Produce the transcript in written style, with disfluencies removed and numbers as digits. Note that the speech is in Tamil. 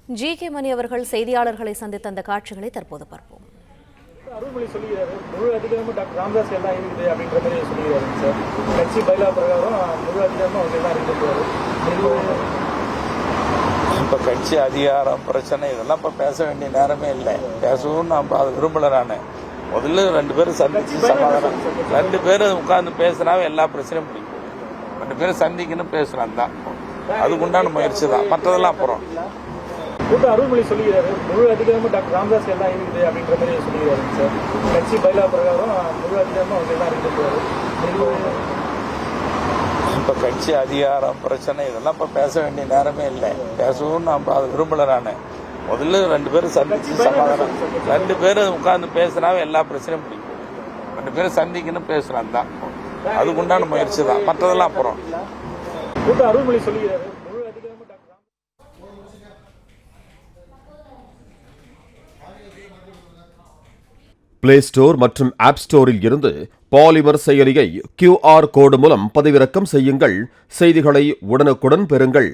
ஜி.கே. மணி அவர்கள் செய்தியாளர்களை சந்தித்த அந்த காட்சிகளை தற்போது பார்ப்போம். அருள்மொழி சொல்லுகிறாரு, முழு அதிகாரமும் டாக்டர் ராமதாஸ் எல்லாம் இருக்குது அப்படின்ற மாதிரி சொல்லுகிறாரு சார். கட்சி பைலா பிரகாரம் முழு அதிகாரமும் அவங்க எல்லாம் இருக்கிறாரு. இப்போ கட்சி அதிகாரம் பிரச்சனை இதெல்லாம் இப்போ பேச வேண்டிய நேரமே இல்லை. பேசவும் நான் அதை விரும்பல. நான் முதல்ல 2 பேரும் சந்திச்சு சமாதானம் 2 பேரும் உட்கார்ந்து பேசுனாவே எல்லா பிரச்சனையும் முடியும். 2 பேரும் சந்திக்கணும் பேசுறான் தான் அதுக்குண்டான முயற்சி தான். மற்றதெல்லாம் அப்புறம். அருள்மொழி சொல்லுகிறாரு, முழு அதிகாரமும் டாக்டர் ராமதாஸ் எல்லாம் இருக்குது அப்படின்ற மாதிரி சொல்லுகிறாரு சார். கட்சி பைலா பிரகாரம் முழு அதிகாரமும் அவங்க எல்லாம் இருக்கிறாரு. இப்போ கட்சி அதிகாரம் பிரச்சனை இதெல்லாம் இப்போ பேச வேண்டிய நேரமே இல்லை. பேசவும் நான் அதை விரும்பல. நான் முதல்ல 2 பேரும் சந்திச்சு சமாதானம் 2 பேரும் உட்கார்ந்து பேசுனாவே எல்லா பிரச்சனையும் முடியும். 2 பேரும் சந்திக்கணும் பேசுறான் தான் அதுக்குண்டான முயற்சி தான். மற்றதெல்லாம் அப்புறம். அருள்மொழி சொல்லுகிறாரு, முழு அதிகாரமும் டாக்டர் பிளே ஸ்டோர் மற்றும் ஆப் ஸ்டோரில் இருந்து பாலிமர் செயலியை QR கோடு மூலம் பதிவிறக்கம் செய்யுங்கள். செய்திகளை உடனுக்குடன் பெறுங்கள்.